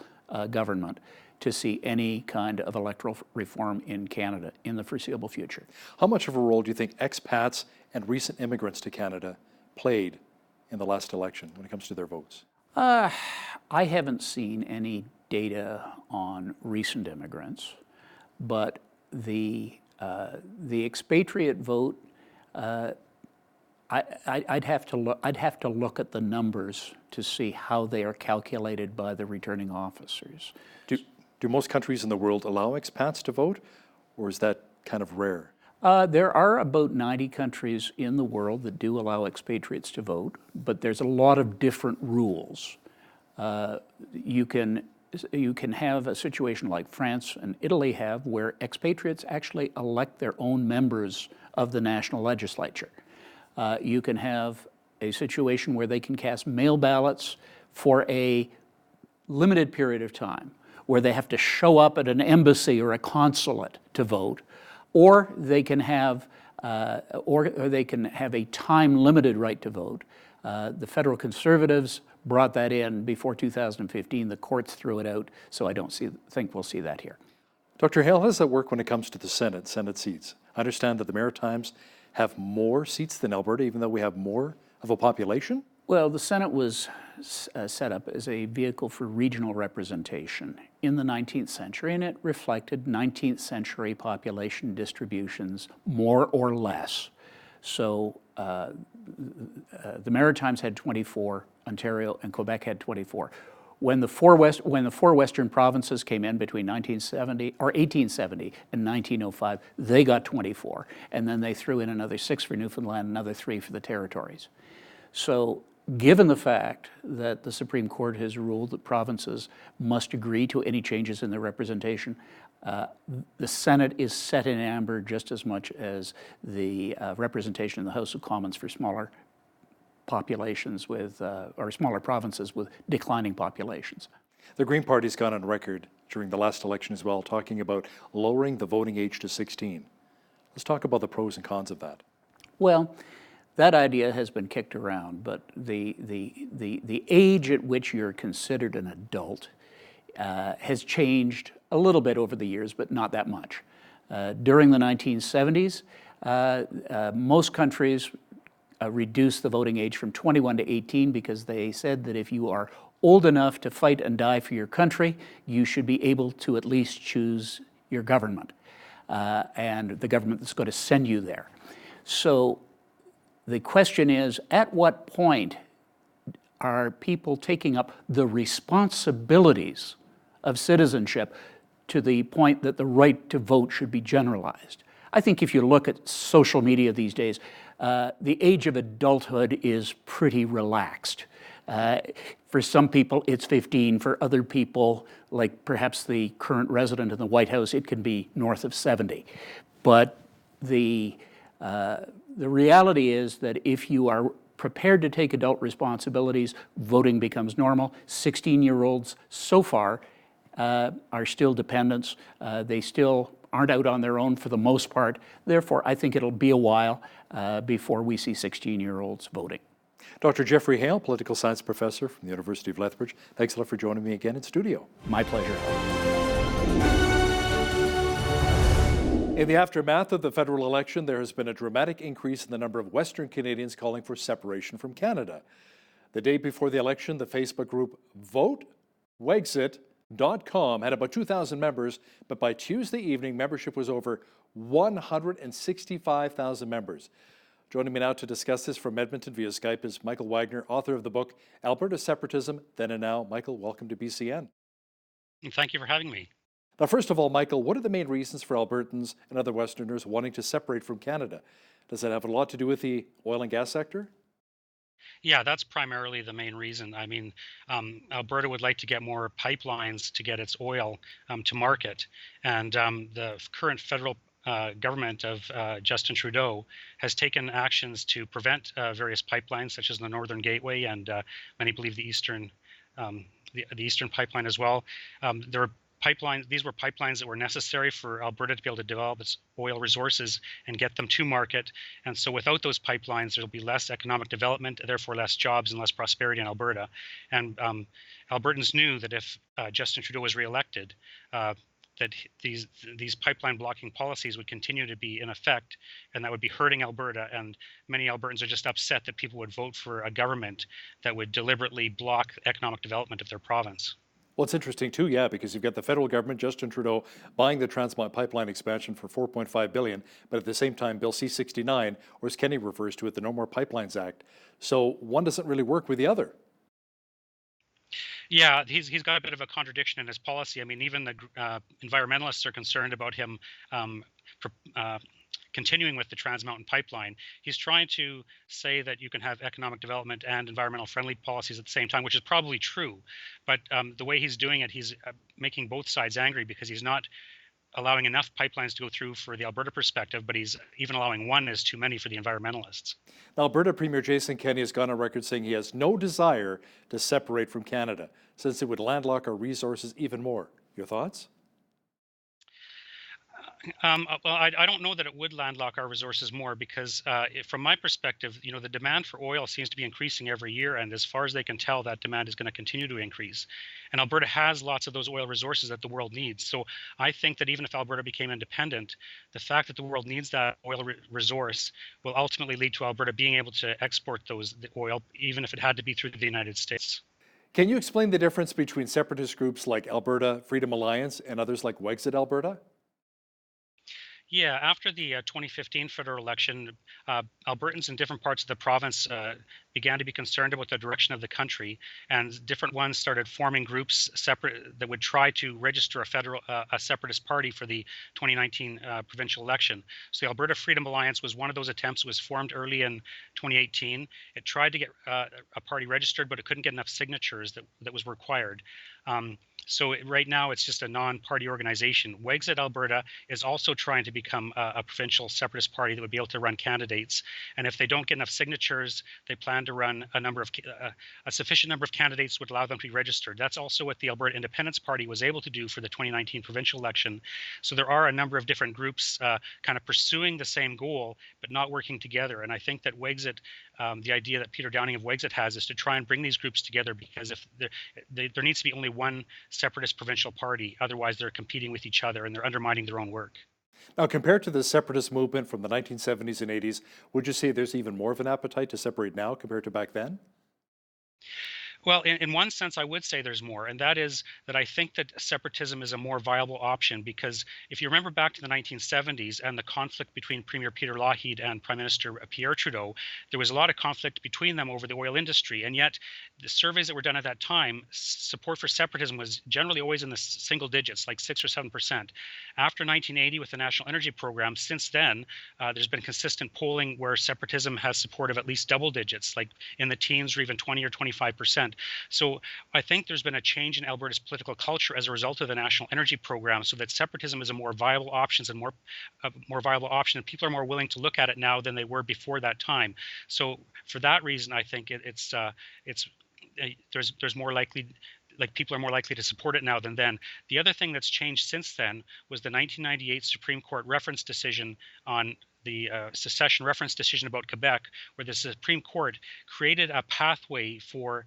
government to see any kind of electoral reform in Canada in the foreseeable future. How much of a role do you think expats and recent immigrants to Canada played in the last election when it comes to their votes? I haven't seen any data on recent immigrants, but the expatriate vote, I'd have to look at the numbers to see how they are calculated by the returning officers. Do most countries in the world allow expats to vote, or is that kind of rare? There are about 90 countries in the world that do allow expatriates to vote, but there's a lot of different rules. You can have a situation like France and Italy have, where expatriates actually elect their own members of the national legislature. You can have a situation where they can cast mail ballots for a limited period of time, where they have to show up at an embassy or a consulate to vote, or they can have a time-limited right to vote. The federal Conservatives brought that in before 2015. The courts threw it out, so I don't think we'll see that here. Dr. Hale, how does that work when it comes to the Senate seats? I understand that the Maritimes have more seats than Alberta, even though we have more of a population? Well, the Senate was set up as a vehicle for regional representation in the 19th century, and it reflected 19th century population distributions, more or less. So the Maritimes had 24, Ontario and Quebec had 24. When the four western provinces came in between 1870 and 1905, they got 24, and then they threw in another 6 for Newfoundland, another 3 for the territories. So given the fact that the Supreme Court has ruled that provinces must agree to any changes in their representation, the Senate is set in amber just as much as the representation in the House of Commons for smaller populations or smaller provinces with declining populations. The Green Party's gone on record during the last election as well, talking about lowering the voting age to 16. Let's talk about the pros and cons of that. Well, that idea has been kicked around, but the age at which you're considered an adult has changed a little bit over the years, but not that much. During the 1970s, most countries reduced the voting age from 21 to 18 because they said that if you are old enough to fight and die for your country, you should be able to at least choose your government and the government that's going to send you there. So the question is, at what point are people taking up the responsibilities of citizenship to the point that the right to vote should be generalized? I think if you look at social media these days, the age of adulthood is pretty relaxed. For some people, it's 15. For other people, like perhaps the current resident in the White House, it can be north of 70. But the reality is that if you are prepared to take adult responsibilities, voting becomes normal. 16-year-olds so far are still dependents. They still aren't out on their own for the most part. Therefore, I think it'll be a while before we see 16-year-olds voting. Dr. Jeffrey Hale, political science professor from the University of Lethbridge, thanks a lot for joining me again in studio. My pleasure. In the aftermath of the federal election, there has been a dramatic increase in the number of Western Canadians calling for separation from Canada. The day before the election, the Facebook group VoteWexit.com had about 2,000 members, but by Tuesday evening, membership was over 165,000 members. Joining me now to discuss this from Edmonton via Skype is Michael Wagner, author of the book Alberta Separatism, Then and Now. Michael, welcome to BCN. Thank you for having me. Now, first of all, Michael, what are the main reasons for Albertans and other Westerners wanting to separate from Canada? Does that have a lot to do with the oil and gas sector? Yeah, that's primarily the main reason. I mean, Alberta would like to get more pipelines to get its oil to market. And the current federal government of Justin Trudeau has taken actions to prevent various pipelines, such as the Northern Gateway and many believe the Eastern Pipeline as well. There are pipelines. These were pipelines that were necessary for Alberta to be able to develop its oil resources and get them to market. And so without those pipelines, there'll be less economic development, therefore less jobs and less prosperity in Alberta. And Albertans knew that if Justin Trudeau was reelected, that these pipeline blocking policies would continue to be in effect, and that would be hurting Alberta. And many Albertans are just upset that people would vote for a government that would deliberately block economic development of their province. Well, it's interesting too, yeah, because you've got the federal government, Justin Trudeau, buying the Trans Mountain Pipeline expansion for $4.5 billion, but at the same time, Bill C-69, or as Kenny refers to it, the No More Pipelines Act. So one doesn't really work with the other. Yeah, he's got a bit of a contradiction in his policy. I mean, even the environmentalists are concerned about him continuing with the Trans Mountain Pipeline. He's trying to say that you can have economic development and environmental friendly policies at the same time, which is probably true. But the way he's doing it, he's making both sides angry because he's not allowing enough pipelines to go through for the Alberta perspective, but he's even allowing one is too many for the environmentalists. Now, Alberta Premier Jason Kenney has gone on record saying he has no desire to separate from Canada, since it would landlock our resources even more. Your thoughts? Well, I don't know that it would landlock our resources more because from my perspective, you know, the demand for oil seems to be increasing every year. And as far as they can tell, that demand is going to continue to increase. And Alberta has lots of those oil resources that the world needs. So I think that even if Alberta became independent, the fact that the world needs that oil resource will ultimately lead to Alberta being able to export the oil, even if it had to be through the United States. Can you explain the difference between separatist groups like Alberta Freedom Alliance and others like Wexit Alberta? Yeah, after the 2015 federal election, Albertans in different parts of the province began to be concerned about the direction of the country, and different ones started forming groups separate that would try to register a separatist party for the 2019 provincial election. So the Alberta Freedom Alliance was one of those attempts. It was formed early in 2018. It tried to get a party registered, but it couldn't get enough signatures that was required. So right now it's just a non-party organization. Wexit Alberta is also trying to become a provincial separatist party that would be able to run candidates. And if they don't get enough signatures, they plan to run a sufficient number of candidates would allow them to be registered. That's also what the Alberta Independence Party was able to do for the 2019 provincial election. So there are a number of different groups kind of pursuing the same goal, but not working together. And I think that Wexit, the idea that Peter Downing of Wexit has is to try and bring these groups together, because if there needs to be only one separatist provincial party, otherwise they're competing with each other and they're undermining their own work. Now, compared to the separatist movement from the 1970s and 80s, would you say there's even more of an appetite to separate now compared to back then? Well, in one sense, I would say there's more, and that is that I think that separatism is a more viable option because if you remember back to the 1970s and the conflict between Premier Peter Lougheed and Prime Minister Pierre Trudeau, there was a lot of conflict between them over the oil industry, and yet the surveys that were done at that time, support for separatism was generally always in the single digits, like 6 or 7%. After 1980, with the National Energy Program, since then, there's been consistent polling where separatism has support of at least double digits, like in the teens or even 20 or 25%. So I think there's been a change in Alberta's political culture as a result of the National Energy Program, so that separatism is a more viable option and more viable option, and people are more willing to look at it now than they were before that time. So for that reason, I think there's more likely, like people are more likely to support it now than then. The other thing that's changed since then was the 1998 Supreme Court reference decision on the secession reference decision about Quebec, where the Supreme Court created a pathway for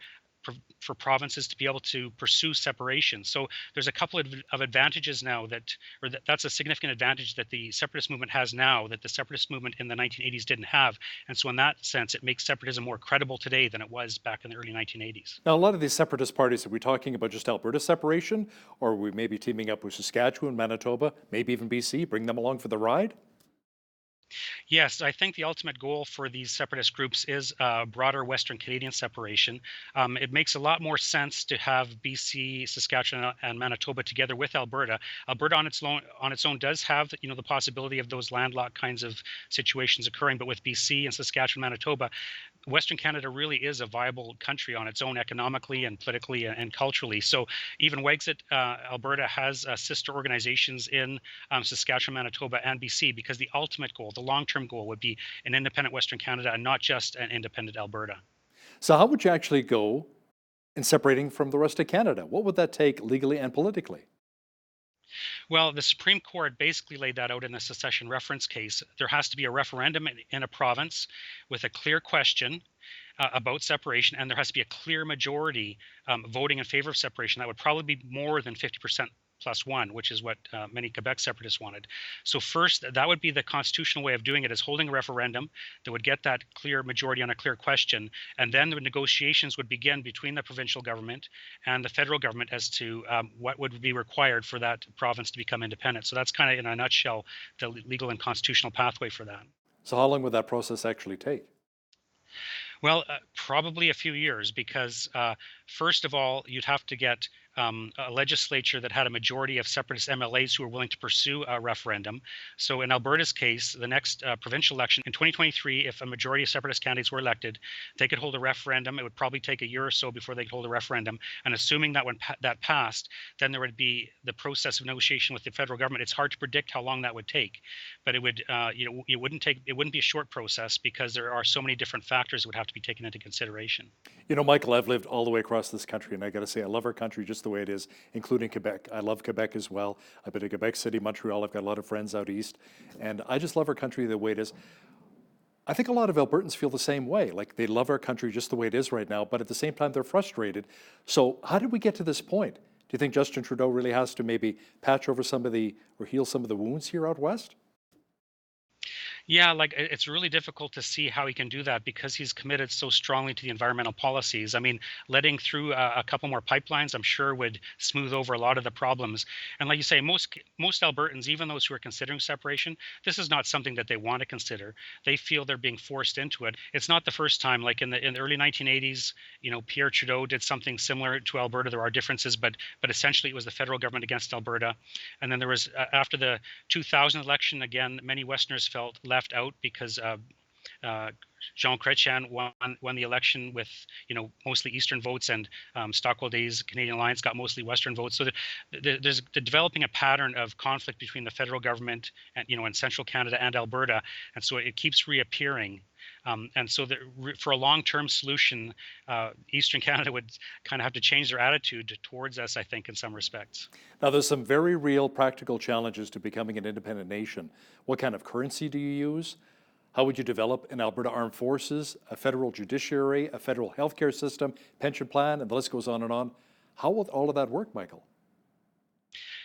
provinces to be able to pursue separation. So there's a couple of advantages now that's a significant advantage that the separatist movement has now that the separatist movement in the 1980s didn't have. And so in that sense, it makes separatism more credible today than it was back in the early 1980s. Now, a lot of these separatist parties, are we talking about just Alberta separation, or are we maybe teaming up with Saskatchewan, Manitoba, maybe even BC, bring them along for the ride? Yes, I think the ultimate goal for these separatist groups is broader Western Canadian separation. It makes a lot more sense to have BC, Saskatchewan, and Manitoba together with Alberta. Alberta on its own does have, the possibility of those landlocked kinds of situations occurring, but with BC and Saskatchewan, Manitoba, Western Canada really is a viable country on its own economically and politically and culturally. So even Wexit, Alberta has sister organizations in Saskatchewan, Manitoba, and BC because the ultimate goal, the long-term goal, would be an independent Western Canada and not just an independent Alberta. So how would you actually go in separating from the rest of Canada? What would that take legally and politically? Well, the Supreme Court basically laid that out in the secession reference case. There has to be a referendum in a province with a clear question about separation, and there has to be a clear majority voting in favor of separation. That would probably be more than 50% plus one, which is what many Quebec separatists wanted. So first, that would be the constitutional way of doing it, is holding a referendum that would get that clear majority on a clear question, and then the negotiations would begin between the provincial government and the federal government as to what would be required for that province to become independent. So that's kind of, in a nutshell, the legal and constitutional pathway for that. So how long would that process actually take? Well, probably a few years because, first of all, you'd have to get a legislature that had a majority of separatist MLAs who were willing to pursue a referendum. So in Alberta's case, the next provincial election in 2023, if a majority of separatist candidates were elected, they could hold a referendum. It would probably take a year or so before they could hold a referendum. And assuming that when that passed, then there would be the process of negotiation with the federal government. It's hard to predict how long that would take, but it would, it wouldn't be a short process because there are so many different factors that would have to be taken into consideration. Michael, I've lived all the way across this country, and I got to say, I love our country just the way it is, including Quebec. I love Quebec as well. I've been to Quebec City, Montreal. I've got a lot of friends out east, and I just love our country the way it is. I think a lot of Albertans feel the same way. Like, they love our country just the way it is right now, but at the same time, they're frustrated. So how did we get to this point? Do you think Justin Trudeau really has to maybe patch over or heal some of the wounds here out west? Yeah, like it's really difficult to see how he can do that because he's committed so strongly to the environmental policies. I mean, letting through a couple more pipelines, I'm sure, would smooth over a lot of the problems. And like you say, most Albertans, even those who are considering separation, this is not something that they want to consider. They feel they're being forced into it. It's not the first time. Like in the early 1980s, Pierre Trudeau did something similar to Alberta. There are differences, but essentially it was the federal government against Alberta. And then there was after the 2000 election, again, many Westerners felt left out because Jean Chrétien won the election with mostly Eastern votes, and Stockwell Day's Canadian Alliance got mostly Western votes. So there's developing a pattern of conflict between the federal government and in Central Canada and Alberta, and so it keeps reappearing. And so for a long-term solution, Eastern Canada would kind of have to change their attitude towards us, I think, in some respects. Now, there's some very real practical challenges to becoming an independent nation. What kind of currency do you use? How would you develop an Alberta Armed Forces, a federal judiciary, a federal healthcare system, pension plan, and the list goes on and on? How will all of that work, Michael?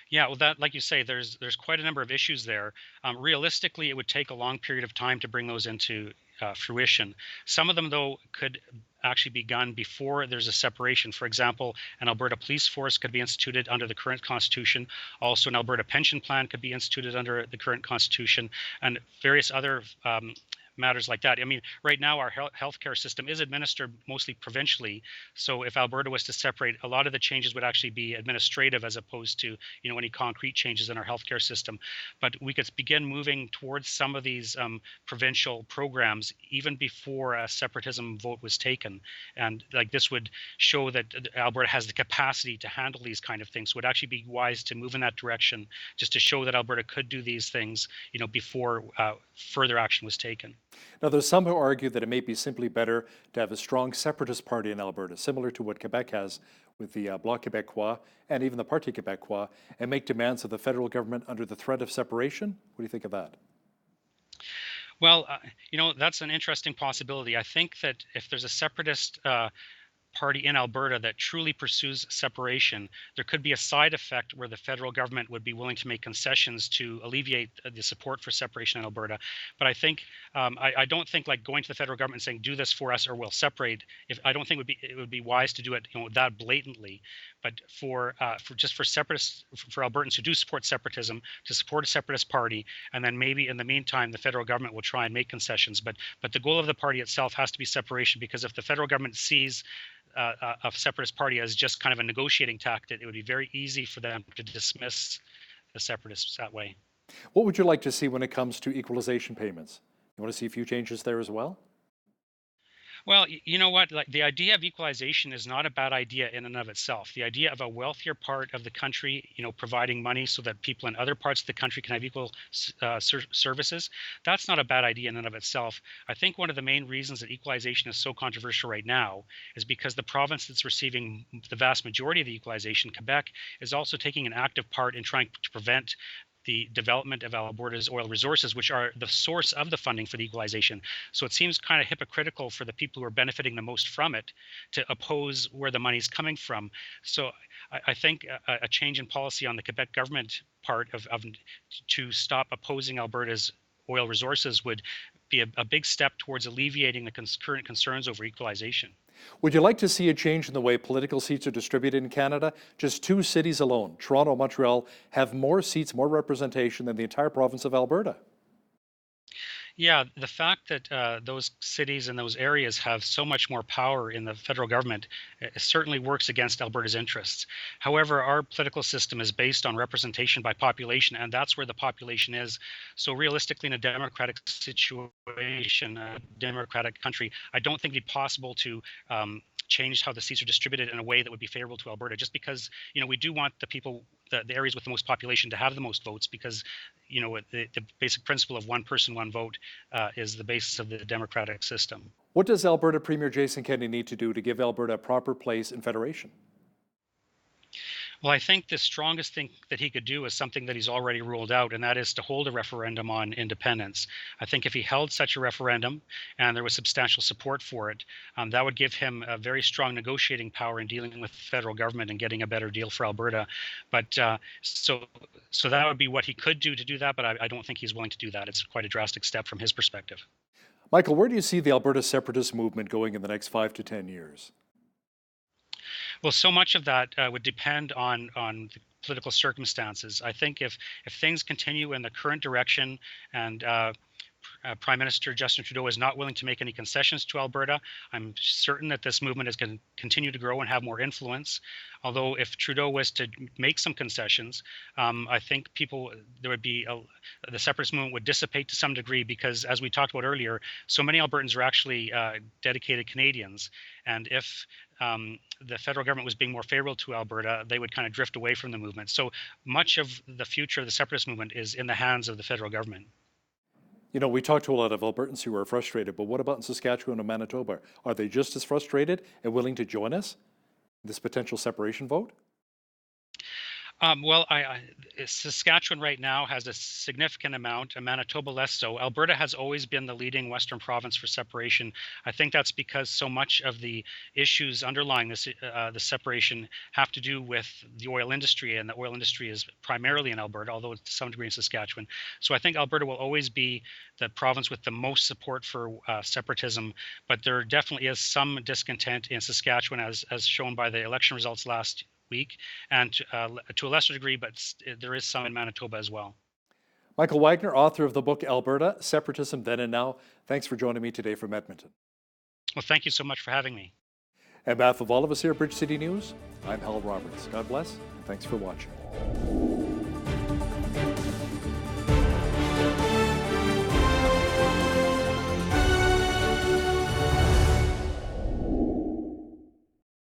Yeah, well, that, like you say, there's quite a number of issues there. Realistically, it would take a long period of time to bring those into fruition. Some of them, though, could actually begun before there's a separation. For example, an Alberta police force could be instituted under the current constitution. Also, an Alberta pension plan could be instituted under the current constitution, and various other matters like that. I mean, right now our healthcare system is administered mostly provincially. So if Alberta was to separate, a lot of the changes would actually be administrative as opposed to, any concrete changes in our healthcare system. But we could begin moving towards some of these provincial programs even before a separatism vote was taken. And like this would show that Alberta has the capacity to handle these kind of things. So it would actually be wise to move in that direction, just to show that Alberta could do these things, before further action was taken. Now, there's some who argue that it may be simply better to have a strong separatist party in Alberta, similar to what Quebec has with the Bloc Québécois and even the Parti Québécois, and make demands of the federal government under the threat of separation. What do you think of that? Well, that's an interesting possibility. I think that if there's a separatist party in Alberta that truly pursues separation, there could be a side effect where the federal government would be willing to make concessions to alleviate the support for separation in Alberta. But I think I don't think like going to the federal government and saying do this for us or we'll separate. I don't think it would be wise to do it that blatantly. But for separatists, for Albertans who do support separatism, to support a separatist party, and then maybe in the meantime the federal government will try and make concessions. But the goal of the party itself has to be separation, because if the federal government sees a separatist party as just kind of a negotiating tactic, it would be very easy for them to dismiss the separatists that way. What would you like to see when it comes to equalization payments? You want to see a few changes there as well? Well, you know what? Like the idea of equalization is not a bad idea in and of itself. The idea of a wealthier part of the country, providing money so that people in other parts of the country can have equal services, that's not a bad idea in and of itself. I think one of the main reasons that equalization is so controversial right now is because the province that's receiving the vast majority of the equalization, Quebec, is also taking an active part in trying to prevent the development of Alberta's oil resources, which are the source of the funding for the equalization. So it seems kind of hypocritical for the people who are benefiting the most from it to oppose where the money's coming from. So I think a change in policy on the Quebec government part to stop opposing Alberta's oil resources would be a big step towards alleviating the current concerns over equalization. Would you like to see a change in the way political seats are distributed in Canada? Just 2 cities alone, Toronto and Montreal, have more seats, more representation than the entire province of Alberta. Yeah, the fact that those cities and those areas have so much more power in the federal government certainly works against Alberta's interests. However, our political system is based on representation by population, and that's where the population is. So realistically, in a democratic situation, a democratic country, I don't think it'd be possible to change how the seats are distributed in a way that would be favorable to Alberta, just because we do want the people, the areas with the most population to have the most votes, because the basic principle of one person, one vote is the basis of the democratic system. What does Alberta Premier Jason Kenney need to do to give Alberta a proper place in federation? Well, I think the strongest thing that he could do is something that he's already ruled out, and that is to hold a referendum on independence. I think if he held such a referendum and there was substantial support for it, that would give him a very strong negotiating power in dealing with the federal government and getting a better deal for Alberta. But so that would be what he could do to do that, but I don't think he's willing to do that. It's quite a drastic step from his perspective. Michael, where do you see the Alberta separatist movement going in the next 5 to 10 years? Well, so much of that would depend on the political circumstances. I think if things continue in the current direction and Prime Minister Justin Trudeau is not willing to make any concessions to Alberta, I'm certain that this movement is going to continue to grow and have more influence. Although if Trudeau was to make some concessions, I think the separatist movement would dissipate to some degree, because as we talked about earlier, so many Albertans are actually dedicated Canadians. And if the federal government was being more favorable to Alberta, they would kind of drift away from the movement. So much of the future of the separatist movement is in the hands of the federal government. We talked to a lot of Albertans who are frustrated, but what about in Saskatchewan and Manitoba? Are they just as frustrated and willing to join us in this potential separation vote? Well, Saskatchewan right now has a significant amount, and Manitoba less so. Alberta has always been the leading Western province for separation. I think that's because so much of the issues underlying this, the separation, have to do with the oil industry, and the oil industry is primarily in Alberta, although to some degree in Saskatchewan. So I think Alberta will always be the province with the most support for separatism, but there definitely is some discontent in Saskatchewan, as shown by the election results last week, and to a lesser degree, but there is some in Manitoba as well. Michael Wagner, author of the book Alberta, Separatism Then and Now. Thanks for joining me today from Edmonton. Well, thank you so much for having me. On behalf of all of us here at Bridge City News, I'm Hal Roberts. God bless, and thanks for watching.